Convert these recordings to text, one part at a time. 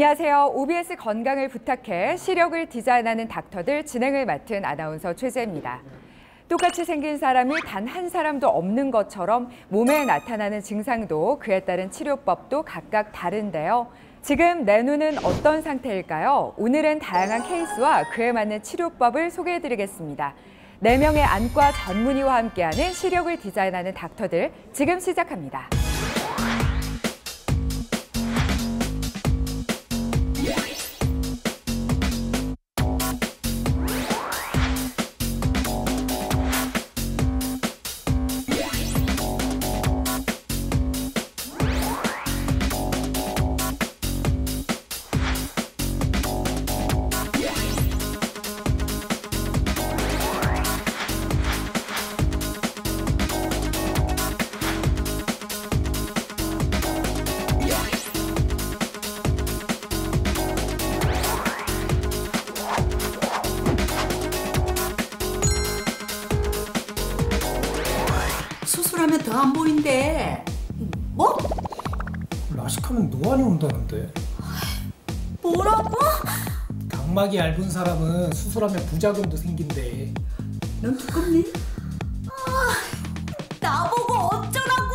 안녕하세요. OBS 건강을 부탁해 시력을 디자인하는 닥터들 진행을 맡은 아나운서 최재입니다. 똑같이 생긴 사람이 단 한 사람도 없는 것처럼 몸에 나타나는 증상도 그에 따른 치료법도 각각 다른데요. 지금 내 눈은 어떤 상태일까요? 오늘은 다양한 케이스와 그에 맞는 치료법을 소개해드리겠습니다. 4명의 안과 전문의와 함께하는 시력을 디자인하는 닥터들 지금 시작합니다. 수술하면 더 안 보인대. 뭐? 라식하면 노안이 온다는데. 뭐라고? 각막이 얇은 사람은 수술하면 부작용도 생긴대. 넌 두껍니? 나보고 어쩌라고!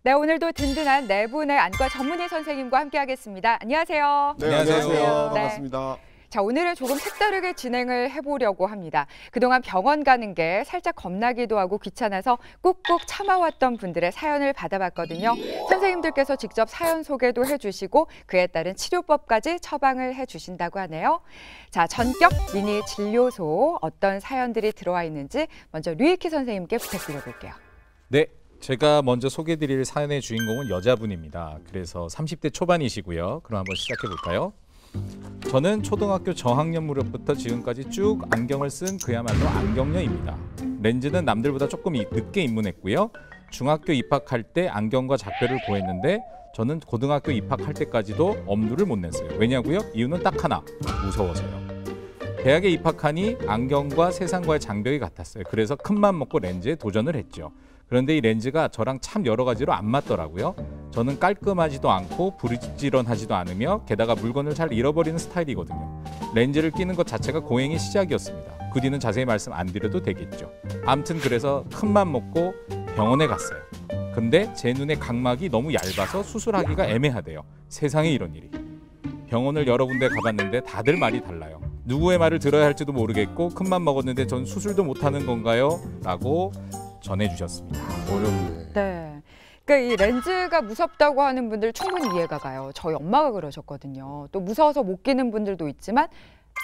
네, 오늘도 든든한 4분의 안과 전문의 선생님과 함께하겠습니다. 안녕하세요. 네, 안녕하세요. 네. 반갑습니다. 자, 오늘은 조금 색다르게 진행을 해보려고 합니다. 그동안 병원 가는 게 살짝 겁나기도 하고 귀찮아서 꾹꾹 참아왔던 분들의 사연을 받아봤거든요. 선생님들께서 직접 사연 소개도 해주시고 그에 따른 치료법까지 처방을 해주신다고 하네요. 자, 전격 미니 진료소 어떤 사연들이 들어와 있는지 먼저 류익희 선생님께 부탁드려볼게요. 네. 제가 먼저 소개드릴 사연의 주인공은 여자분입니다. 그래서 30대 초반이시고요. 그럼 한번 시작해 볼까요? 저는 초등학교 저학년 무렵부터 지금까지 쭉 안경을 쓴 그야말로 안경녀입니다. 렌즈는 남들보다 조금 늦게 입문했고요. 중학교 입학할 때 안경과 작별을 고했는데 저는 고등학교 입학할 때까지도 엄두를 못 냈어요. 왜냐고요? 이유는 딱 하나, 무서워서요. 대학에 입학하니 안경과 세상과의 장벽이 같았어요. 그래서 큰맘 먹고 렌즈에 도전을 했죠. 그런데 이 렌즈가 저랑 참 여러 가지로 안 맞더라고요. 저는 깔끔하지도 않고 부지런하지도 않으며 게다가 물건을 잘 잃어버리는 스타일이거든요. 렌즈를 끼는 것 자체가 고행의 시작이었습니다. 그 뒤는 자세히 말씀 안 드려도 되겠죠. 아무튼 그래서 큰맘 먹고 병원에 갔어요. 근데 제 눈의 각막이 너무 얇아서 수술하기가 애매하대요. 세상에 이런 일이. 병원을 여러 군데 가봤는데 다들 말이 달라요. 누구의 말을 들어야 할지도 모르겠고 큰맘 먹었는데 전 수술도 못하는 건가요? 라고 전해주셨습니다. 어렵네. 네. 그러니까 이 렌즈가 무섭다고 하는 분들 충분히 이해가 가요. 저희 엄마가 그러셨거든요. 또 무서워서 못 끼는 분들도 있지만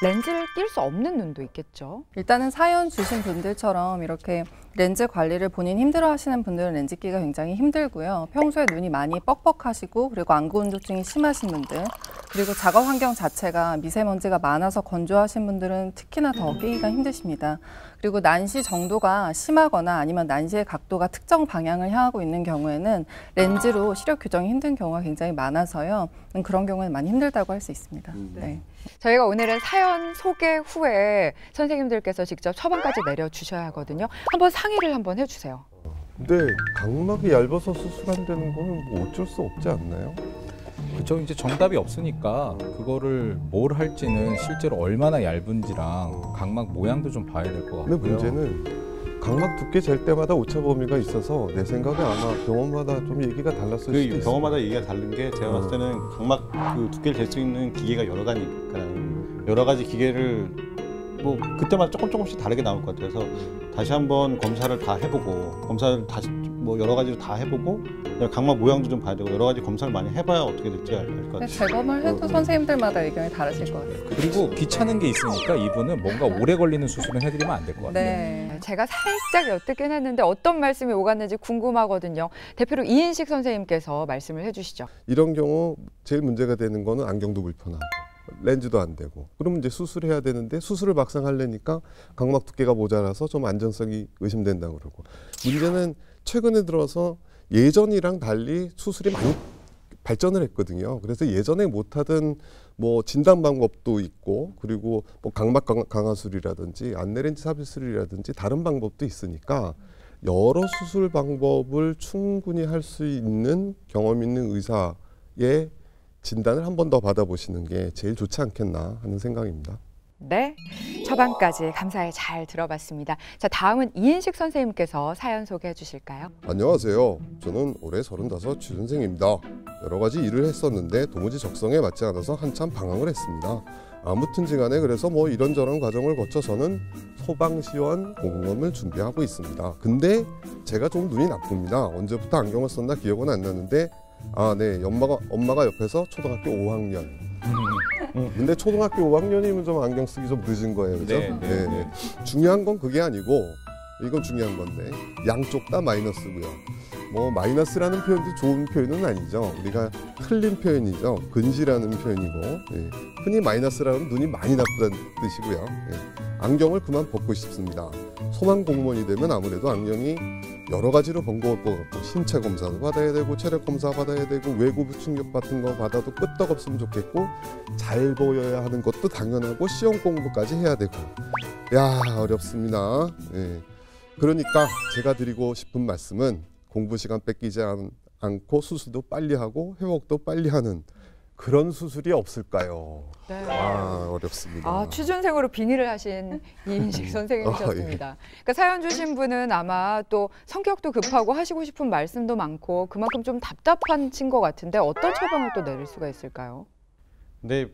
렌즈를 낄 수 없는 눈도 있겠죠. 일단은 사연 주신 분들처럼 이렇게 렌즈 관리를 본인 힘들어 하시는 분들은 렌즈 끼기가 굉장히 힘들고요. 평소에 눈이 많이 뻑뻑하시고 그리고 안구운조증이 심하신 분들 그리고 작업 환경 자체가 미세먼지가 많아서 건조하신 분들은 특히나 더 끼기가 힘드십니다. 그리고 난시 정도가 심하거나 아니면 난시의 각도가 특정 방향을 향하고 있는 경우에는 렌즈로 시력 교정이 힘든 경우가 굉장히 많아서요. 그런 경우에는 많이 힘들다고 할 수 있습니다. 네. 저희가 오늘은 사연 소개 후에 선생님들께서 직접 처방까지 내려주셔야 하거든요. 한번 상의를 한번 해주세요. 근데 각막이 얇아서 수술한다는 거는 뭐 어쩔 수 없지 않나요? 그쵸, 이제 정답이 없으니까 그거를 뭘 할지는 실제로 얼마나 얇은지랑 각막 모양도 좀 봐야 될 것 같고요. 근데 문제는 각막 두께 잴 때마다 오차 범위가 있어서 내 생각에 아마 병원마다 좀 얘기가 달랐을 수도 있어요. 병원마다 얘기가 다른 게 제가 봤을 때는 각막 그 두께를 잴 수 있는 기계가 여러 가지니까 여러 가지 기계를 뭐 그때마다 조금씩 다르게 나올 것 같아서 다시 한번 검사를 다 해보고 검사를 다시 뭐 여러 가지로 다 해보고 각막 모양도 좀 봐야 되고 여러 가지 검사를 많이 해봐야 어떻게 될지 알 것 같아요. 재검을 해도 선생님들마다 의견이 다르실 것 같아요. 그리고 귀찮은 게 있으니까 이분은 뭔가 오래 걸리는 수술은 해드리면 안 될 것 같아요. 네. 제가 살짝 엿듣긴 했는데 어떤 말씀이 오갔는지 궁금하거든요. 대표로 이인식 선생님께서 말씀을 해주시죠. 이런 경우 제일 문제가 되는 거는 안경도 불편하고 렌즈도 안 되고 그러면 이제 수술해야 되는데 수술을 막상 하려니까 각막 두께가 모자라서 좀 안전성이 의심된다고 그러고 문제는 최근에 들어서 예전이랑 달리 수술이 많이 발전을 했거든요. 그래서 예전에 못하던 뭐 진단 방법도 있고 그리고 뭐 각막 강화술이라든지 안내렌즈 삽입술이라든지 다른 방법도 있으니까 여러 수술 방법을 충분히 할 수 있는 경험 있는 의사의 진단을 한 번 더 받아보시는 게 제일 좋지 않겠나 하는 생각입니다. 네, 처방까지 감사히 잘 들어봤습니다. 자, 다음은 이인식 선생님께서 사연 소개해 주실까요? 안녕하세요. 저는 올해 35 취준생입니다. 여러 가지 일을 했었는데 도무지 적성에 맞지 않아서 한참 방황을 했습니다. 아무튼지 간에 그래서 뭐 이런저런 과정을 거쳐서는 소방시원 공무원을 준비하고 있습니다. 근데 제가 좀 눈이 나쁩니다. 언제부터 안경을 썼나 기억은 안 나는데 네, 엄마가 옆에서 초등학교 5학년. 근데 초등학교 5학년이면 좀 안경 쓰기 좀 늦은 거예요, 그죠? 네. 중요한 건 그게 아니고 이건 중요한 건데 양쪽 다 마이너스고요. 뭐 마이너스라는 표현도 좋은 표현은 아니죠. 우리가 틀린 표현이죠. 근시라는 표현이고 흔히 마이너스라는 눈이 많이 나쁘다는 뜻이고요. 안경을 그만 벗고 싶습니다. 소방 공무원이 되면 아무래도 안경이 여러 가지로 번거로울 것 같고 신체 검사도 받아야 되고 체력 검사 받아야 되고 외부 충격 같은 거 받아도 끄떡 없으면 좋겠고 잘 보여야 하는 것도 당연하고 시험 공부까지 해야 되고 야 어렵습니다. 그러니까 제가 드리고 싶은 말씀은 공부 시간 뺏기지 않고 수술도 빨리 하고 회복도 빨리 하는 그런 수술이 없을까요? 네. 어렵습니다. 취준생으로 빙의를 하신 이인식 선생님이셨습니다. 그러니까 사연 주신 분은 아마 또 성격도 급하고 하시고 싶은 말씀도 많고 그만큼 좀 답답한 것 같은데 어떤 처방을 또 내릴 수가 있을까요? 근데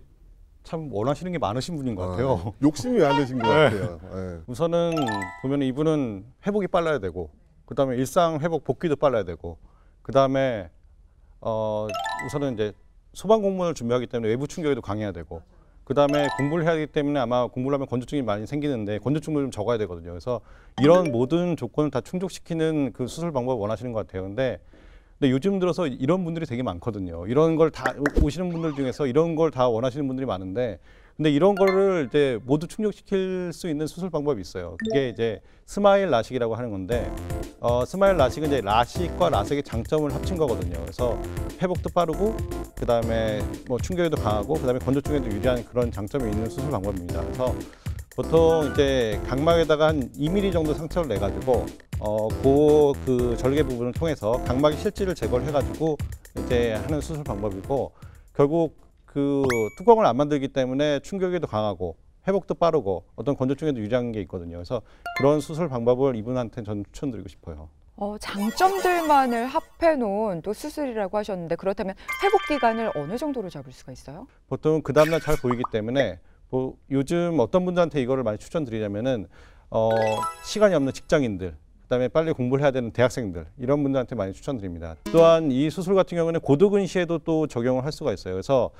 참 원하시는 게 많으신 분인 것 같아요. 욕심이 많으신 것 같아요. 우선은 보면 이분은 회복이 빨라야 되고 그다음에 일상 회복 복귀도 빨라야 되고 그다음에 우선은 이제 소방 공무원을 준비하기 때문에 외부 충격에도 강해야 되고 그다음에 공부를 해야 하기 때문에 아마 공부를 하면 건조증이 많이 생기는데 건조증도 좀 적어야 되거든요. 그래서 이런 모든 조건을 다 충족시키는 그 수술 방법을 원하시는 것 같아요. 근데 요즘 들어서 이런 분들이 되게 많거든요. 이런 걸 다 오시는 분들 중에서 이런 걸 다 원하시는 분들이 많은데 근데 이런 거를 이제 모두 충족시킬 수 있는 수술 방법이 있어요. 그게 이제 스마일 라식이라고 하는 건데 스마일 라식은 이제 라식과 라섹의 장점을 합친 거거든요. 그래서 회복도 빠르고 그다음에 뭐 충격에도 강하고 그다음에 건조증에도 유리한 그런 장점이 있는 수술 방법입니다. 그래서 보통 이제 각막에다가 한 2mm 정도 상처를 내 가지고 그 절개 부분을 통해서 각막의 실지를 제거를 해 가지고 이제 하는 수술 방법이고 결국 그 뚜껑을 안 만들기 때문에 충격에도 강하고 회복도 빠르고 어떤 건조증에도 유리한 게 있거든요. 그래서 그런 수술 방법을 이분한테 저는 추천드리고 싶어요. 장점들만을 합해 놓은 또 수술이라고 하셨는데 그렇다면 회복 기간을 어느 정도로 잡을 수가 있어요? 보통 그 다음날 잘 보이기 때문에 요즘 어떤 분들한테 이거를 많이 추천드리냐면은 시간이 없는 직장인들 그다음에 빨리 공부를 해야 되는 대학생들 이런 분들한테 많이 추천드립니다. 또한 이 수술 같은 경우는 고도근시에도 또 적용을 할 수가 있어요. 그래서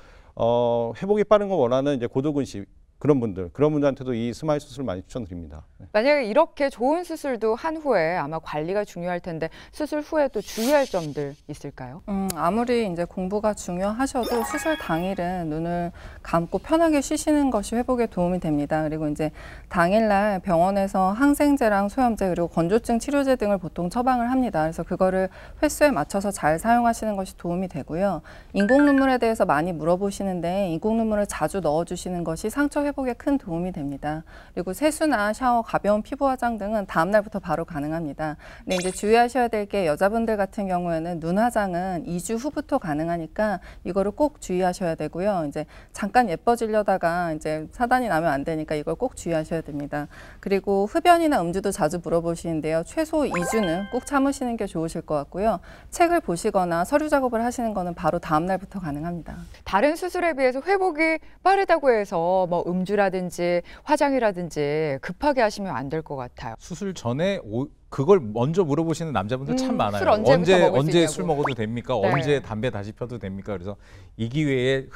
회복이 빠른 거 원하는 이제 고도근시 그런 분들한테도 이 스마일 수술 많이 추천드립니다. 만약에 이렇게 좋은 수술도 한 후에 아마 관리가 중요할 텐데 수술 후에 또 주의할 점들 있을까요? 아무리 이제 공부가 중요하셔도 수술 당일은 눈을 감고 편하게 쉬시는 것이 회복에 도움이 됩니다. 그리고 이제 당일날 병원에서 항생제랑 소염제 그리고 건조증 치료제 등을 보통 처방을 합니다. 그래서 그거를 횟수에 맞춰서 잘 사용하시는 것이 도움이 되고요. 인공 눈물에 대해서 많이 물어보시는데 인공 눈물을 자주 넣어주시는 것이 상처 회복에 큰 도움이 됩니다. 그리고 세수나 샤워, 가벼운 피부 화장 등은 다음 날부터 바로 가능합니다. 근데 이제 주의하셔야 될 게 여자분들 같은 경우에는 눈 화장은 2주 후부터 가능하니까 이거를 꼭 주의하셔야 되고요. 이제 잠깐 예뻐지려다가 이제 사단이 나면 안 되니까 이걸 꼭 주의하셔야 됩니다. 그리고 흡연이나 음주도 자주 물어보시는데요. 최소 2주는 꼭 참으시는 게 좋으실 것 같고요. 책을 보시거나 서류 작업을 하시는 거는 바로 다음 날부터 가능합니다. 다른 수술에 비해서 회복이 빠르다고 해서 뭐 음주라든지 화장이라든지 급하게 하시면 안 될 것 같아요. 수술 전에 그걸 먼저 물어보시는 남자분들 참 많아요. 술 언제 술 먹어도 됩니까? 네. 언제 담배 다시 펴도 됩니까? 그래서 이 기회에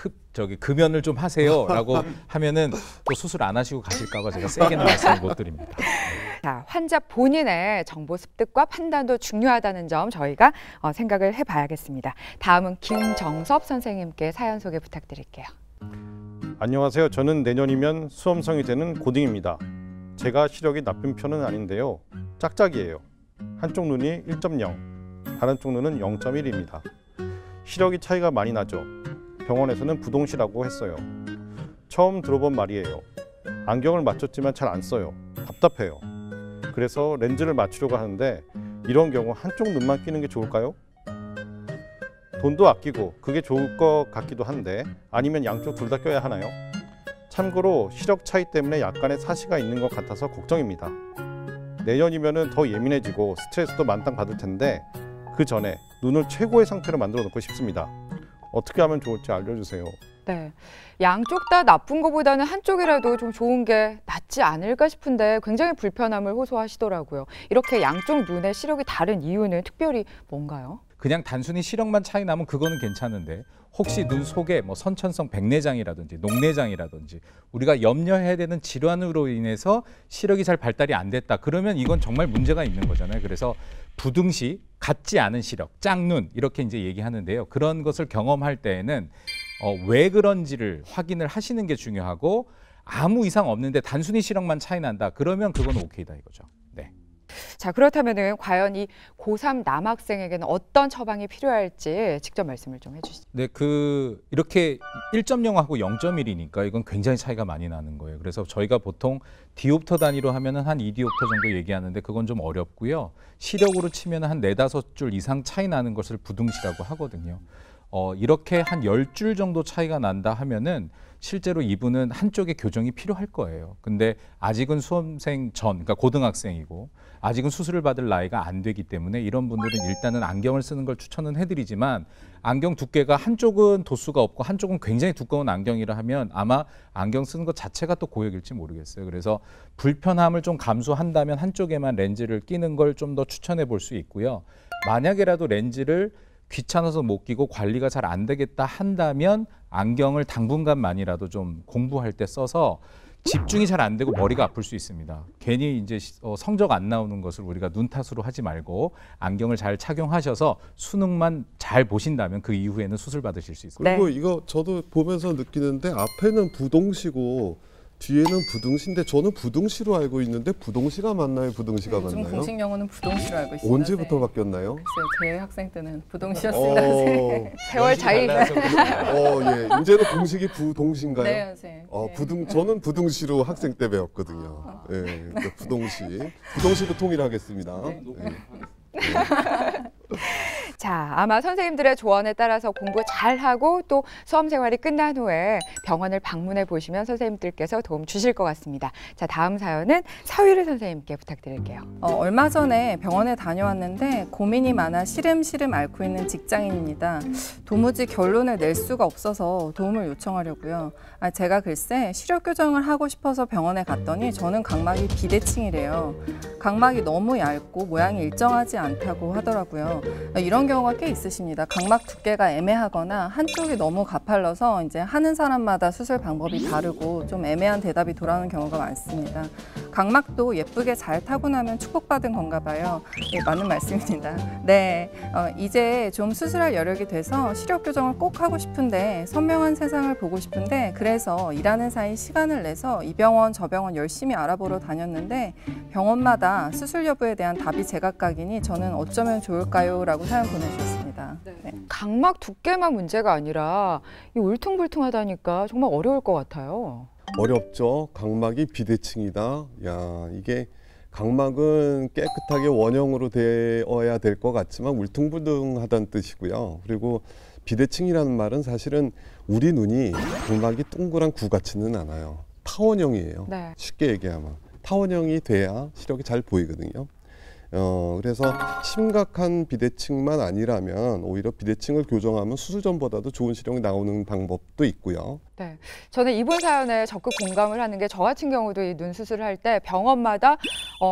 금연을 좀 하세요라고 하면은 또 수술 안 하시고 가실까 봐 제가 세게는 말씀을 못 드립니다. 자, 환자 본인의 정보 습득과 판단도 중요하다는 점 저희가 생각을 해봐야겠습니다. 다음은 김정섭 선생님께 사연 소개 부탁드릴게요. 안녕하세요. 저는 내년이면 수험생이 되는 고딩입니다. 제가 시력이 나쁜 편은 아닌데요. 짝짝이에요. 한쪽 눈이 1.0, 다른 쪽 눈은 0.1입니다. 시력이 차이가 많이 나죠. 병원에서는 부동시라고 했어요. 처음 들어본 말이에요. 안경을 맞췄지만 잘 안 써요. 답답해요. 그래서 렌즈를 맞추려고 하는데 이런 경우 한쪽 눈만 끼는 게 좋을까요? 돈도 아끼고 그게 좋을 것 같기도 한데 아니면 양쪽 둘 다 껴야 하나요? 참고로 시력 차이 때문에 약간의 사시가 있는 것 같아서 걱정입니다. 내년이면은 더 예민해지고 스트레스도 만땅 받을 텐데 그 전에 눈을 최고의 상태로 만들어 놓고 싶습니다. 어떻게 하면 좋을지 알려주세요. 네, 양쪽 다 나쁜 것보다는 한쪽이라도 좀 좋은 게 낫지 않을까 싶은데 굉장히 불편함을 호소하시더라고요. 이렇게 양쪽 눈의 시력이 다른 이유는 특별히 뭔가요? 그냥 단순히 시력만 차이 나면 그거는 괜찮은데 혹시 눈 속에 뭐 선천성 백내장이라든지 녹내장이라든지 우리가 염려해야 되는 질환으로 인해서 시력이 잘 발달이 안 됐다. 그러면 이건 정말 문제가 있는 거잖아요. 그래서 부등시, 같지 않은 시력, 짝눈 이렇게 이제 얘기하는데요. 그런 것을 경험할 때에는 왜 그런지를 확인을 하시는 게 중요하고 아무 이상 없는데 단순히 시력만 차이 난다. 그러면 그건 오케이다 이거죠. 네. 자, 그렇다면은 과연 이 고3 남학생에게는 어떤 처방이 필요할지 직접 말씀을 좀 해주시죠. 네, 이렇게 1.0하고 0.1이니까 이건 굉장히 차이가 많이 나는 거예요. 그래서 저희가 보통 디옵터 단위로 하면은 한 2디옵터 정도 얘기하는데 그건 좀 어렵고요. 시력으로 치면 한 4-5줄 이상 차이 나는 것을 부등시라고 하거든요. 이렇게 한 10줄 정도 차이가 난다 하면은 실제로 이분은 한쪽의 교정이 필요할 거예요. 근데 아직은 수험생 그러니까 고등학생이고 아직은 수술을 받을 나이가 안 되기 때문에 이런 분들은 일단은 안경을 쓰는 걸 추천은 해드리지만 안경 두께가 한쪽은 도수가 없고 한쪽은 굉장히 두꺼운 안경이라 하면 아마 안경 쓰는 것 자체가 또 고역일지 모르겠어요. 그래서 불편함을 좀 감수한다면 한쪽에만 렌즈를 끼는 걸 좀 더 추천해 볼 수 있고요. 만약에라도 렌즈를 귀찮아서 못 끼고 관리가 잘 안 되겠다 한다면 안경을 당분간만이라도 좀 공부할 때 써서 집중이 잘 안 되고 머리가 아플 수 있습니다. 괜히 이제 성적 안 나오는 것을 우리가 눈 탓으로 하지 말고 안경을 잘 착용하셔서 수능만 잘 보신다면 그 이후에는 수술 받으실 수 있습니다. 그리고 이거 저도 보면서 느끼는데 앞에는 부동시고 뒤에는 부등시인데 저는 부등시로 알고 있는데 부동시가 맞나요? 부등시가 요즘 맞나요? 공식 용어는 부동시로 알고 있습니다. 언제부터 네. 바뀌었나요? 글쎄요, 제 학생 때는 부동시였습니다. 네. 세월 차이. 예. 이제는 공식이 부동시인가요? 네, 선생님. 네. 저는 부등시로 학생 때 배웠거든요. 예, 그러니까 부동시로 통일하겠습니다. 네. 예. 자, 아마 선생님들의 조언에 따라서 공부 잘하고 또 수험 생활이 끝난 후에 병원을 방문해 보시면 선생님들께서 도움 주실 것 같습니다. 자, 다음 사연은 서유리 선생님께 부탁드릴게요. 얼마 전에 병원에 다녀왔는데 고민이 많아 시름시름 앓고 있는 직장인입니다. 도무지 결론을 낼 수가 없어서 도움을 요청하려고요. 제가 글쎄 시력 교정을 하고 싶어서 병원에 갔더니 저는 각막이 비대칭이래요. 각막이 너무 얇고 모양이 일정하지 않다고 하더라고요. 이런 경우가 꽤 있으십니다. 각막 두께가 애매하거나 한쪽이 너무 가팔러서 이제 하는 사람마다 수술 방법이 다르고 좀 애매한 대답이 돌아오는 경우가 많습니다. 각막도 예쁘게 잘 타고 나면 축복받은 건가 봐요. 네, 맞는 말씀입니다. 네, 이제 좀 수술할 여력이 돼서 시력 교정을 꼭 하고 싶은데 선명한 세상을 보고 싶은데 그래서 일하는 사이 시간을 내서 이 병원 저 병원 열심히 알아보러 다녔는데 병원마다 수술 여부에 대한 답이 제각각이니 저는 어쩌면 좋을까요? 라고 사연 보내주셨습니다. 네. 각막 두께만 문제가 아니라 이 울퉁불퉁하다니까 정말 어려울 것 같아요. 어렵죠. 각막이 비대칭이다. 야, 이게 각막은 깨끗하게 원형으로 되어야 될 것 같지만 울퉁불퉁하다는 뜻이고요. 그리고 비대칭이라는 말은 사실은 우리 눈이 각막이 동그란 구 같지는 않아요. 타원형이에요. 네. 쉽게 얘기하면 타원형이 돼야 시력이 잘 보이거든요. 그래서 심각한 비대칭만 아니라면 오히려 비대칭을 교정하면 수술 전보다도 좋은 시력이 나오는 방법도 있고요. 네, 저는 이분 사연에 적극 공감을 하는 게 저 같은 경우도 이 눈 수술을 할 때 병원마다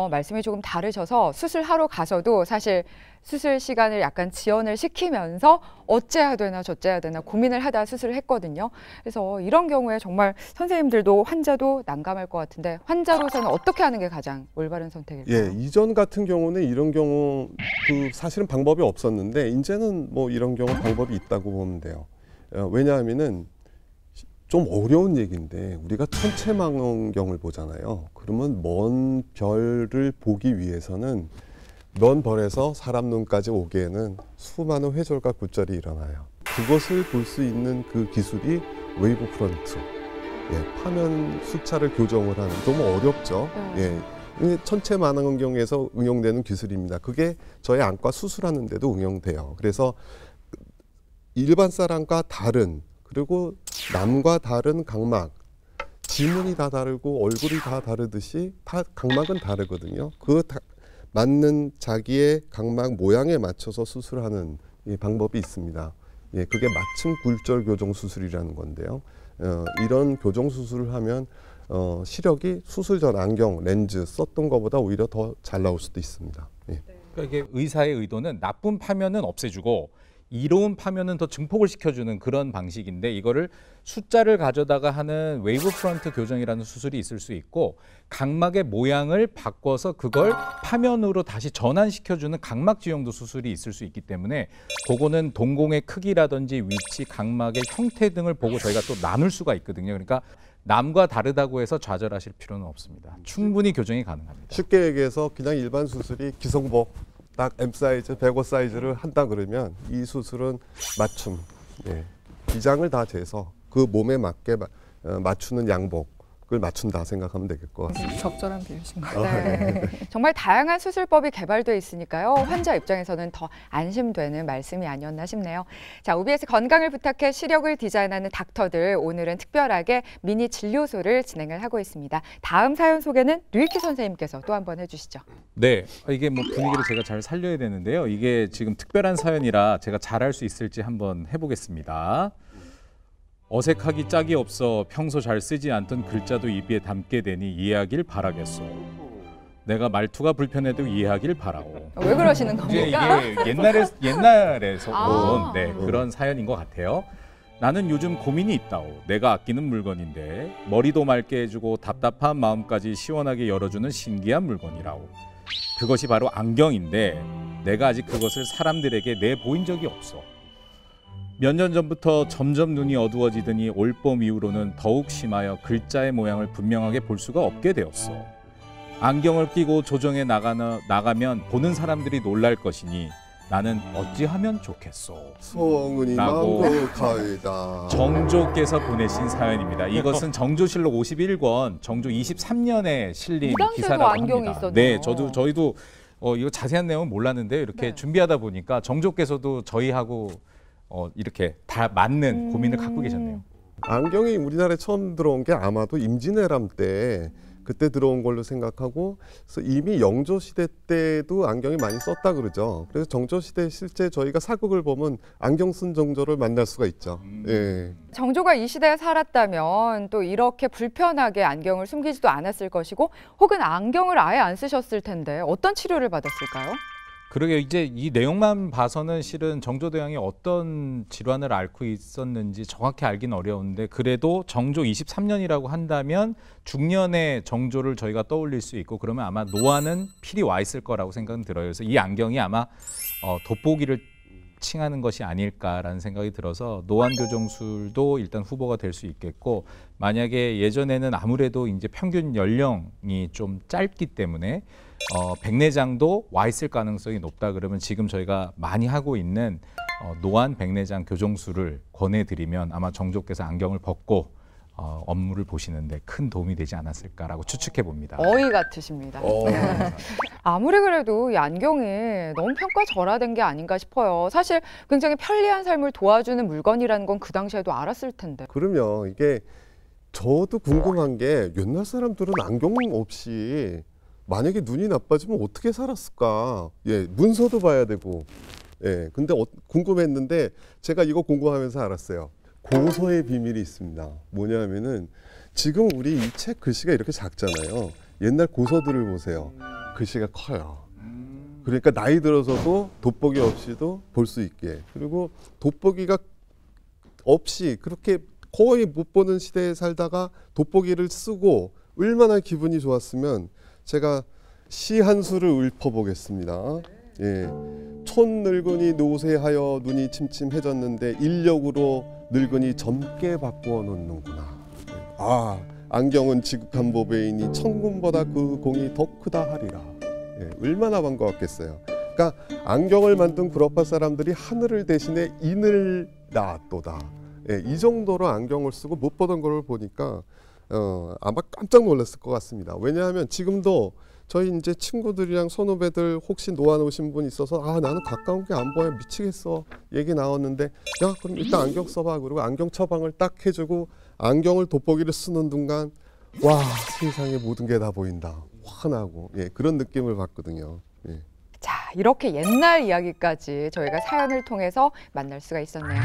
말씀이 조금 다르셔서 수술하러 가서도 사실 수술 시간을 약간 지연을 시키면서 어째야 되나 저째야 되나 고민을 하다 수술을 했거든요. 그래서 이런 경우에 정말 선생님들도 환자도 난감할 것 같은데 환자로서는 어떻게 하는 게 가장 올바른 선택일까요? 예, 이전 같은 경우는 이런 경우 사실은 방법이 없었는데 이제는 뭐 이런 경우 방법이 있다고 보면 돼요. 왜냐하면은 좀 어려운 얘기인데 우리가 천체망원경을 보잖아요. 그러면 먼 별을 보기 위해서는 먼 별에서 사람 눈까지 오기에는 수많은 회절과 굴절이 일어나요. 그것을 볼 수 있는 그 기술이 웨이브 프런트, 파면 수차를 교정을 하는 좀 어렵죠. 예, 천체 망원경에서 응용되는 기술입니다. 그게 저희 안과 수술하는 데도 응용돼요. 그래서 일반 사람과 다른, 그리고 남과 다른 각막, 지문이 다 다르고 얼굴이 다 다르듯이 다 각막은 다르거든요. 맞는 자기의 각막 모양에 맞춰서 수술하는 이 방법이 있습니다. 예, 그게 맞춤 굴절 교정 수술이라는 건데요. 이런 교정 수술을 하면 시력이 수술 전 안경, 렌즈 썼던 것보다 오히려 더 잘 나올 수도 있습니다. 예. 그러니까 이게 의사의 의도는 나쁜 파면은 없애주고 이로운 파면은 더 증폭을 시켜주는 그런 방식인데, 이거를 숫자를 가져다가 하는 웨이브 프런트 교정이라는 수술이 있을 수 있고, 각막의 모양을 바꿔서 그걸 파면으로 다시 전환시켜주는 각막 지형도 수술이 있을 수 있기 때문에, 그거는 동공의 크기라든지 위치, 각막의 형태 등을 보고 저희가 또 나눌 수가 있거든요. 그러니까 남과 다르다고 해서 좌절하실 필요는 없습니다. 충분히 교정이 가능합니다. 쉽게 얘기해서 그냥 일반 수술이 기성복 딱 M 사이즈, 105 사이즈를 한다 그러면 이 수술은 맞춤, 예, 기장을 다 재서 그 몸에 맞게 맞추는 양복을 맞춘다 생각하면 되겠 것 같습니다. 적절한 비유신 것 같아요. 네. 정말 다양한 수술법이 개발되어 있으니까요. 환자 입장에서는 더 안심되는 말씀이 아니었나 싶네요. 자, OBS 건강을 부탁해 시력을 디자인하는 닥터들, 오늘은 특별하게 미니 진료소를 진행을 하고 있습니다. 다음 사연 소개는 류익희 선생님께서 또 한번 해주시죠. 네, 이게 뭐 분위기를 제가 잘 살려야 되는데요. 이게 지금 특별한 사연이라 제가 잘할 수 있을지 한번 해보겠습니다. 어색하기 짝이 없어 평소 잘 쓰지 않던 글자도 입에 담게 되니 이해하길 바라겠소. 내가 말투가 불편해도 이해하길 바라오. 왜 그러시는 겁니까? 이게 옛날에서 온 네, 그런 사연인 것 같아요. 나는 요즘 고민이 있다오. 내가 아끼는 물건인데 머리도 맑게 해주고 답답한 마음까지 시원하게 열어주는 신기한 물건이라오. 그것이 바로 안경인데 내가 아직 그것을 사람들에게 내보인 적이 없어. 몇 년 전부터 점점 눈이 어두워지더니 올봄 이후로는 더욱 심하여 글자의 모양을 분명하게 볼 수가 없게 되었어. 안경을 끼고 조정에 나가면 보는 사람들이 놀랄 것이니 나는 어찌하면 좋겠소. 성은이 만극하이다. 정조께서 보내신 사연입니다. 이것은 정조실록 51권 정조 23년에 실린 이 당시에도 기사라고 안경이 합니다. 있었네요. 네, 저희도 이거 자세한 내용은 몰랐는데 이렇게 네. 준비하다 보니까 정조께서도 저희하고 이렇게 다 맞는 고민을 갖고 계셨네요. 안경이 우리나라에 처음 들어온 게 아마도 임진왜란 때 그때 들어온 걸로 생각하고, 그래서 이미 영조 시대 때도 안경이 많이 썼다 그러죠. 그래서 정조 시대 실제 저희가 사극을 보면 안경 쓴 정조를 만날 수가 있죠. 예. 정조가 이 시대에 살았다면 또 이렇게 불편하게 안경을 숨기지도 않았을 것이고, 혹은 안경을 아예 안 쓰셨을 텐데 어떤 치료를 받았을까요? 그러게 이제 이 내용만 봐서는 실은 정조대왕이 어떤 질환을 앓고 있었는지 정확히 알긴 어려운데, 그래도 정조 23년이라고 한다면 중년의 정조를 저희가 떠올릴 수 있고, 그러면 아마 노안은 필히 와 있을 거라고 생각은 들어요. 그래서 이 안경이 아마 돋보기를 칭하는 것이 아닐까라는 생각이 들어서 노안 교정술도 일단 후보가 될 수 있겠고, 만약에 예전에는 아무래도 이제 평균 연령이 좀 짧기 때문에 백내장도 와 있을 가능성이 높다 그러면 지금 저희가 많이 하고 있는 노안 백내장 교정술을 권해드리면 아마 정조께서 안경을 벗고 업무를 보시는데 큰 도움이 되지 않았을까라고 추측해 봅니다. 어이 같으십니다. 아무리 그래도 이 안경이 너무 평가절하된 게 아닌가 싶어요. 사실 굉장히 편리한 삶을 도와주는 물건이라는 건 그 당시에도 알았을 텐데. 그러면 이게 저도 궁금한 게 옛날 사람들은 안경 없이 만약에 눈이 나빠지면 어떻게 살았을까? 예, 문서도 봐야 되고. 예, 근데 궁금했는데 제가 이거 공부하면서 알았어요. 고서의 비밀이 있습니다. 뭐냐면은 지금 우리 이 책 글씨가 이렇게 작잖아요. 옛날 고서들을 보세요. 글씨가 커요. 그러니까 나이 들어서도 돋보기 없이도 볼 수 있게. 그리고 돋보기가 없이 그렇게 거의 못 보는 시대에 살다가 돋보기를 쓰고 얼마나 기분이 좋았으면, 제가 시 한 수를 읊어보겠습니다. 예. 촌 늙은이 노쇠하여 눈이 침침해졌는데 인력으로 늙은이 젊게 바꾸어 놓는구나. 아, 안경은 지극한 보배이니 천금보다 그 공이 더 크다 하리라. 예, 얼마나 반가웠겠어요. 그러니까 안경을 만든 구라파 사람들이 하늘을 대신에 인을 낳았도다. 예, 이 정도로 안경을 쓰고 못 보던 걸 보니까 아마 깜짝 놀랐을 것 같습니다. 왜냐하면 지금도 저희 이제 친구들이랑 선후배들 혹시 노안 오신 분 있어서 아 나는 가까운 게 안 보여 미치겠어 얘기 나왔는데 야 그럼 일단 안경 써봐 그리고 안경 처방을 딱 해주고 안경을 돋보기를 쓰는 순간 와 세상에 모든 게 다 보인다 환하고 예, 그런 느낌을 받거든요. 예. 자, 이렇게 옛날 이야기까지 저희가 사연을 통해서 만날 수가 있었네요.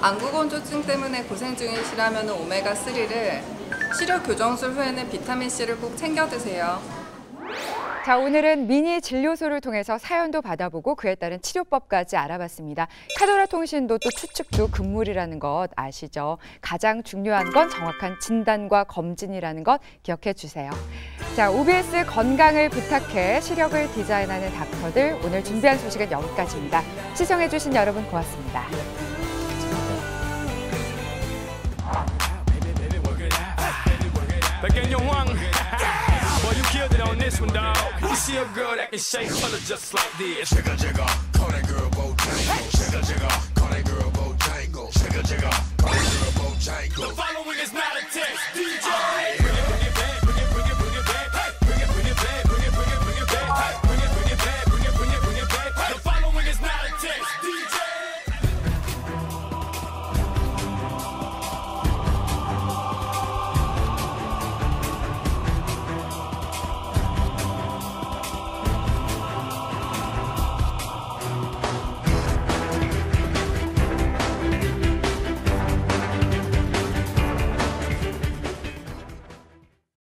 안구건조증 때문에 고생 중이시라면 오메가3를 시력 교정술 후에는 비타민C를 꼭 챙겨 드세요. 자, 오늘은 미니 진료소를 통해서 사연도 받아보고 그에 따른 치료법까지 알아봤습니다. 카더라 통신도 또 추측도 금물이라는 것 아시죠? 가장 중요한 건 정확한 진단과 검진이라는 것 기억해 주세요. 자, OBS 건강을 부탁해 시력을 디자인하는 닥터들 오늘 준비한 소식은 여기까지입니다. 시청해 주신 여러분 고맙습니다. Boy, you killed it on this one, dog. You see a girl that can shake color just like this. Jigga, jigga, call that girl Bojangles. Jigga, jigga.